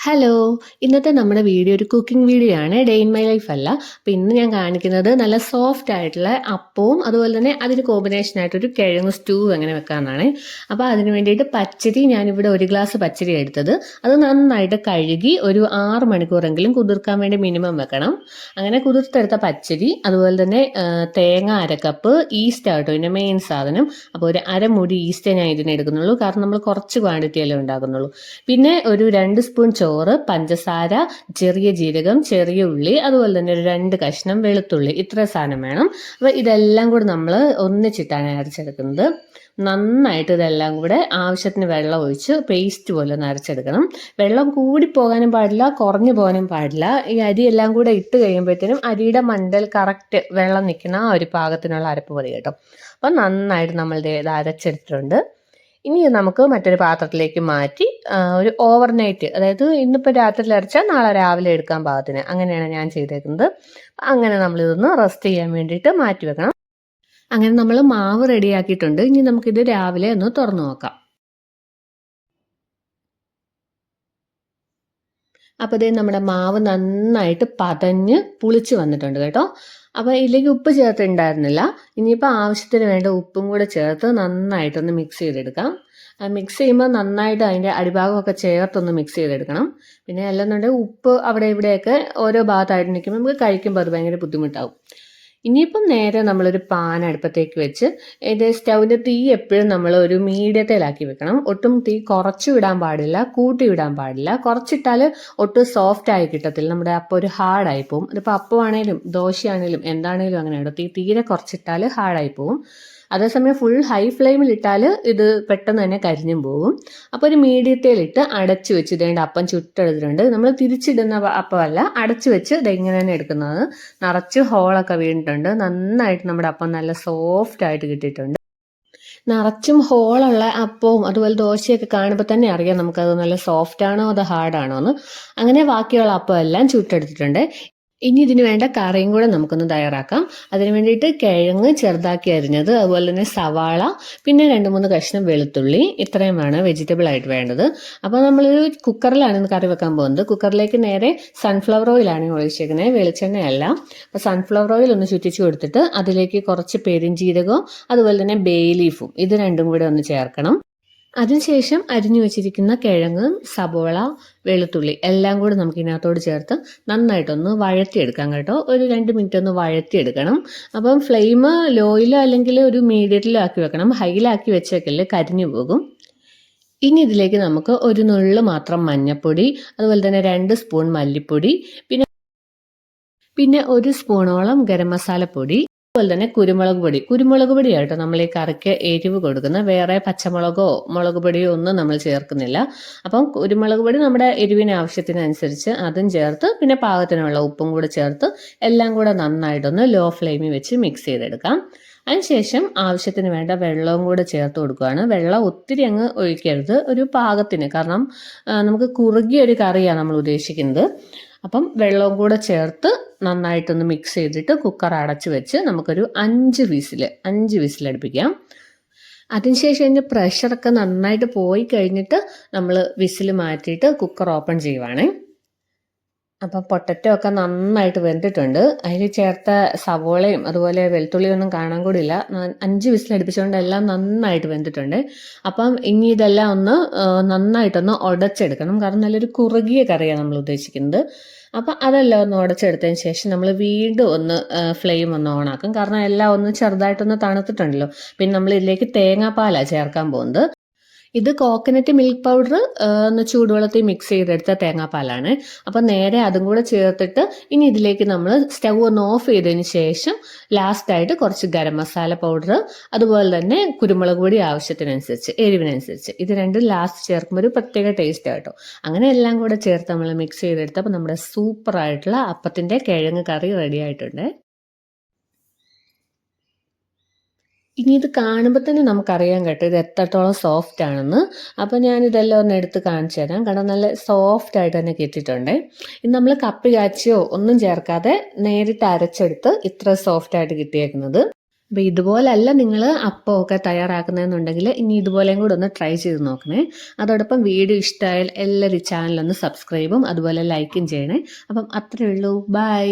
Hello! ഇന്നത്തെ നമ്മുടെ video ഒരു കുക്കിംഗ് വീഡിയോ ആണ്. ഡേ ഇൻ മൈ ലൈഫ് അല്ല. അപ്പോൾ ഇന്ന് ഞാൻ കാണിക്കുന്നത് നല്ല സോഫ്റ്റ് ആയിട്ടുള്ള അപ്പവും അതുപോലെ തന്നെ അതിന് കോമ്പിനേഷൻ ആയിട്ട് ഒരു കിഴങ്ങ് സ്റ്റൂ എങ്ങനെ വെക്കാമെന്നാണ്. അപ്പോൾ അതിന് വേണ്ടിയിട്ട് പച്ചരി ഞാനിവിടെ 1 ഗ്ലാസ് പച്ചരി എടുത്തത്. അത് നന്നായിട്ട് കഴുകി ഒരു 6 മണിക്കൂറെങ്കിലും കുതിർക്കാൻ വേണ്ടി മിനിമം വെക്കണം. അങ്ങനെ കുതിർത്തെടുത്ത പച്ചരി അതുപോലെ തന്നെ തേങ്ങ 1/2 കപ്പ്, ഈസ്റ്റ് ആട്ടോ ഇതിൻ്റെ മെയിൻ സാധനം. അപ്പോൾ ഒരു അരമുടി ഈസ്റ്റേ ഞാൻ ഇതിന് എടുക്കുന്നുള്ളൂ. കാരണം നമ്മൾ കുറച്ച് ക്വാണ്ടിറ്റിയല്ലേ ഉണ്ടാക്കുന്നുള്ളൂ. പിന്നെ ഒരു 2 സ്പൂൺ ചോറ്, പഞ്ചസാര, ചെറിയ ജീരകം, ചെറിയ ഉള്ളി, അതുപോലെ തന്നെ ഒരു 2 കഷ്ണം വെളുത്തുള്ളി, ഇത്ര സാധനം വേണം. അപ്പോൾ ഇതെല്ലാം കൂടെ നമ്മൾ ഒന്നിച്ചിട്ടാണ് അരച്ചെടുക്കുന്നത്. നന്നായിട്ട് ഇതെല്ലാം കൂടെ ആവശ്യത്തിന് വെള്ളം ഒഴിച്ച് പേസ്റ്റ് പോലെ ഒന്ന് അരച്ചെടുക്കണം. വെള്ളം കൂടി പോകാനും പാടില്ല, കുറഞ്ഞു പോകാനും പാടില്ല. ഈ അരി എല്ലാം കൂടെ ഇട്ട് കഴിയുമ്പോഴത്തേനും അരിയുടെ മണ്ടൽ കറക്റ്റ് വെള്ളം നിൽക്കുന്ന ആ ഒരു പാകത്തിനുള്ള അരപ്പ് മതി കേട്ടോ. അപ്പം നന്നായിട്ട് നമ്മൾ ഇത് അരച്ചെടുത്തിട്ടുണ്ട്. ഇനി നമുക്ക് മറ്റൊരു പാത്രത്തിലേക്ക് മാറ്റി ഒരു ഓവർനൈറ്റ്, അതായത് ഇന്നിപ്പോൾ രാത്രിയിൽ അരച്ചാൽ നാളെ രാവിലെ എടുക്കാൻ പാകത്തിന്, അങ്ങനെയാണ് ഞാൻ ചെയ്തേക്കുന്നത്. അങ്ങനെ നമ്മളിതൊന്ന് റെസ്റ്റ് ചെയ്യാൻ വേണ്ടിയിട്ട് മാറ്റി വെക്കണം. അങ്ങനെ നമ്മൾ മാവ് റെഡിയാക്കിയിട്ടുണ്ട്. ഇനി നമുക്കിത് രാവിലെ ഒന്ന് തുറന്നു നോക്കാം. അപ്പോൾ ഇതേ നമ്മുടെ മാവ് നന്നായിട്ട് പതഞ്ഞ് പുളിച്ച് വന്നിട്ടുണ്ട് കേട്ടോ. അപ്പോൾ ഇതിലേക്ക് ഉപ്പ് ചേർത്തിട്ടുണ്ടായിരുന്നില്ല. ഇനിയിപ്പോൾ ആവശ്യത്തിന് വേണ്ട ഉപ്പും കൂടെ ചേർത്ത് നന്നായിട്ടൊന്ന് മിക്സ് ചെയ്തെടുക്കാം. മിക്സ് ചെയ്യുമ്പോൾ നന്നായിട്ട് അതിൻ്റെ അടിഭാഗമൊക്കെ ചേർത്തൊന്ന് മിക്സ് ചെയ്തെടുക്കണം. പിന്നെ അല്ലെന്നുണ്ടെങ്കിൽ ഉപ്പ് അവിടെ ഇവിടെയൊക്കെ ഓരോ ഭാഗത്തായിട്ട് നിൽക്കുമ്പോൾ നമുക്ക് കഴിക്കുമ്പോൾ അത് ഭയങ്കര ബുദ്ധിമുട്ടാവും. ഇനിയിപ്പം നേരെ നമ്മളൊരു പാൻ അടുപ്പത്തേക്ക് വെച്ച് ഇത് സ്റ്റൗവിൻ്റെ തീ എപ്പോഴും നമ്മൾ ഒരു മീഡിയത്തിലാക്കി വെക്കണം. ഒട്ടും തീ കുറച്ച് വിടാൻ പാടില്ല, കൂട്ടി വിടാൻ പാടില്ല. കുറച്ചിട്ടാൽ ഒട്ടും സോഫ്റ്റ് ആയി കിട്ടത്തില്ല, നമ്മുടെ അപ്പം ഒരു ഹാർഡായി പോവും. അതിപ്പോൾ അപ്പമാണേലും ദോശയാണേലും എന്താണേലും അങ്ങനെയാണ്, തീരെ കുറച്ചിട്ടാൽ ഹാർഡായി പോവും. അതേസമയം ഫുൾ ഹൈ ഫ്ലെയിമിൽ ഇട്ടാൽ ഇത് പെട്ടെന്ന് തന്നെ കരിഞ്ഞും പോകും. അപ്പോൾ ഒരു മീഡിയത്തിലിട്ട് അടച്ചു വെച്ച് ഇതേണ്ട അപ്പം ചുട്ടെടുത്തിട്ടുണ്ട്. നമ്മൾ തിരിച്ചിടുന്ന അപ്പമല്ല, അടച്ചു വെച്ച് ഇതെങ്ങനെ തന്നെ എടുക്കുന്നത്. നിറച്ച് ഹോളൊക്കെ വീണിട്ടുണ്ട്. നന്നായിട്ട് നമ്മുടെ അപ്പം നല്ല സോഫ്റ്റ് ആയിട്ട് കിട്ടിയിട്ടുണ്ട്. നിറച്ചും ഹോളുള്ള അപ്പവും അതുപോലെ ദോശയൊക്കെ കാണുമ്പോൾ തന്നെ അറിയാം നമുക്കത് നല്ല സോഫ്റ്റ് ആണോ അതോ ഹാർഡാണോ എന്ന്. അങ്ങനെ ബാക്കിയുള്ള അപ്പം എല്ലാം ചുട്ടെടുത്തിട്ടുണ്ട്. ഇനി ഇതിന് വേണ്ട കറിയും കൂടെ നമുക്കൊന്ന് തയ്യാറാക്കാം. അതിന് വേണ്ടിയിട്ട് കിഴങ്ങ് ചെറുതാക്കി അരിഞ്ഞത്, അതുപോലെ തന്നെ സവാള, പിന്നെ 2-3 കഷ്ണം വെളുത്തുള്ളി, ഇത്രയുമാണ് വെജിറ്റബിൾ ആയിട്ട് വേണ്ടത്. അപ്പോൾ നമ്മളൊരു കുക്കറിലാണ് കറി വെക്കാൻ പോകുന്നത്. കുക്കറിലേക്ക് നേരെ സൺഫ്ലവർ ഓയിലാണ് ഒഴിച്ചേക്കുന്നത്, വെളിച്ചെണ്ണയല്ല. അപ്പോൾ സൺഫ്ലവർ ഓയിൽ ഒന്ന് ചുറ്റിച്ചു കൊടുത്തിട്ട് അതിലേക്ക് കുറച്ച് പെരിഞ്ജീരകവും അതുപോലെ തന്നെ ബേ ലീഫും, ഇത് രണ്ടും കൂടെ ഒന്ന് ചേർക്കണം. അതിനുശേഷം അരിഞ്ഞു വെച്ചിരിക്കുന്ന കിഴങ്ങ്, സബോള, വെളുത്തുള്ളി എല്ലാം കൂടെ നമുക്ക് ഇതിനകത്തോട് ചേർത്ത് നന്നായിട്ടൊന്ന് വഴറ്റിയെടുക്കാം കേട്ടോ. ഒരു 2 മിനിറ്റ് ഒന്ന് വഴറ്റിയെടുക്കണം. അപ്പം ഫ്ലെയിം ലോയിലോ അല്ലെങ്കിൽ ഒരു മീഡിയത്തിലോ ആക്കി വെക്കണം. ഹൈയിലാക്കി വെച്ചേക്കല്ലേ, കരിഞ്ഞു പോകും. ഇനി ഇതിലേക്ക് നമുക്ക് ഒരു നുള്ള് മാത്രം മഞ്ഞൾപ്പൊടി, അതുപോലെ തന്നെ 2 സ്പൂൺ മല്ലിപ്പൊടി, പിന്നെ 1 സ്പൂണോളം ഗരം മസാലപ്പൊടി, അതുപോലെ തന്നെ കുരുമുളക് പൊടി ആട്ടോ നമ്മൾ ഈ കറിക്ക് എരിവ് കൊടുക്കുന്ന. വേറെ പച്ചമുളകോ മുളക് പൊടിയോ ഒന്നും നമ്മൾ ചേർക്കുന്നില്ല. അപ്പം കുരുമുളക് പൊടി നമ്മുടെ എരിവിന് ആവശ്യത്തിനനുസരിച്ച് അതും ചേർത്ത്, പിന്നെ പാകത്തിനുള്ള ഉപ്പും കൂടെ ചേർത്ത് എല്ലാം കൂടെ നന്നായിട്ടൊന്ന് ലോ ഫ്ലെയിമിൽ വെച്ച് മിക്സ് ചെയ്തെടുക്കാം. അതിനുശേഷം ആവശ്യത്തിന് വേണ്ട വെള്ളവും കൂടെ ചേർത്ത് കൊടുക്കുകയാണ്. വെള്ളം ഒത്തിരി അങ്ങ് ഒഴിക്കരുത്, ഒരു പാകത്തിന്, കാരണം നമുക്ക് കുറുകിയ ഒരു കറിയാണ് നമ്മൾ ഉദ്ദേശിക്കുന്നത്. അപ്പം വെള്ളവും കൂടെ ചേർത്ത് നന്നായിട്ടൊന്ന് മിക്സ് ചെയ്തിട്ട് കുക്കർ അടച്ചു വെച്ച് നമുക്കൊരു 5 വിസിൽ അടുപ്പിക്കാം. അതിനുശേഷം അതിൻ്റെ പ്രഷറൊക്കെ നന്നായിട്ട് പോയി കഴിഞ്ഞിട്ട് നമ്മൾ വിസിൽ മാറ്റിയിട്ട് കുക്കർ ഓപ്പൺ ചെയ്യുവാണ്. അപ്പം പൊട്ടറ്റോ ഒക്കെ നന്നായിട്ട് വെന്തിട്ടുണ്ട്. അതിൽ ചേർത്ത സവോളയും അതുപോലെ വെളുത്തുള്ളിയും ഒന്നും കാണാൻ കൂടില്ല. 5 വിസിൽ അടുപ്പിച്ചുകൊണ്ട് എല്ലാം നന്നായിട്ട് വെന്തിട്ടുണ്ട്. അപ്പം ഇനി ഇതെല്ലാം ഒന്ന് നന്നായിട്ടൊന്ന് ഉടച്ചെടുക്കണം, കാരണം നല്ലൊരു കുറുകിയ കറിയാണ് നമ്മൾ ഉദ്ദേശിക്കുന്നത്. അപ്പം അതെല്ലാം ഒന്ന് ഉടച്ചെടുത്തതിന് ശേഷം നമ്മൾ വീണ്ടും ഒന്ന് ഫ്ലെയിം ഒന്ന് ഓണാക്കും, കാരണം എല്ലാം ഒന്ന് ചെറുതായിട്ടൊന്ന് തണുത്തിട്ടുണ്ടല്ലോ. പിന്നെ നമ്മൾ ഇതിലേക്ക് തേങ്ങാപ്പാലാണ് ചേർക്കാൻ പോകുന്നത്. ഇത് കോക്കനട്ട് മിൽക്ക് പൗഡർ ഒന്ന് ചൂടുവെള്ളത്തിൽ മിക്സ് ചെയ്തെടുത്ത തേങ്ങാപ്പാലാണ്. അപ്പം നേരെ അതും കൂടെ ചേർത്തിട്ട് ഇനി ഇതിലേക്ക് നമ്മൾ സ്റ്റൗ ഒന്ന് ഓഫ് ചെയ്തതിന് ശേഷം ലാസ്റ്റായിട്ട് കുറച്ച് ഗരം മസാല പൗഡർ, അതുപോലെ തന്നെ കുരുമുളക് പൊടി ആവശ്യത്തിനനുസരിച്ച്, എരിവിനനുസരിച്ച്, ഇത് രണ്ടും ലാസ്റ്റ് ചേർക്കുമ്പോൾ ഒരു പ്രത്യേക ടേസ്റ്റ് ആട്ടോ. അങ്ങനെ എല്ലാം കൂടെ ചേർത്ത് നമ്മൾ മിക്സ് ചെയ്തെടുത്തപ്പോൾ നമ്മുടെ സൂപ്പറായിട്ടുള്ള അപ്പത്തിൻ്റെ കിഴങ്ങ് കറി റെഡി ആയിട്ടുണ്ട്. ഇനി ഇത് കാണുമ്പോൾ തന്നെ നമുക്കറിയാൻ കേട്ടോ ഇത് എത്രത്തോളം സോഫ്റ്റ് ആണെന്ന്. അപ്പോൾ ഞാനിതെല്ലാം ഒന്ന് എടുത്ത് കാണിച്ചു തരാം. കാരണം നല്ല സോഫ്റ്റ് ആയിട്ട് തന്നെ കിട്ടിയിട്ടുണ്ട്. ഇത് നമ്മൾ കപ്പി കാച്ചിയോ ഒന്നും ചേർക്കാതെ നേരിട്ട് അരച്ചെടുത്ത് ഇത്ര സോഫ്റ്റ് ആയിട്ട് കിട്ടിയേക്കുന്നത്. അപ്പോൾ ഇതുപോലല്ല നിങ്ങൾ അപ്പമൊക്കെ തയ്യാറാക്കുന്നതെന്നുണ്ടെങ്കിൽ ഇനി ഇതുപോലെയും കൂടെ ഒന്ന് ട്രൈ ചെയ്ത് നോക്കണേ. അതോടൊപ്പം വീഡിയോ ഇഷ്ടമായാൽ എല്ലാവരും ഈ ചാനലൊന്ന് സബ്സ്ക്രൈബും അതുപോലെ ലൈക്കും ചെയ്യണേ. അപ്പം അത്രയേ ഉള്ളൂ. ബൈ.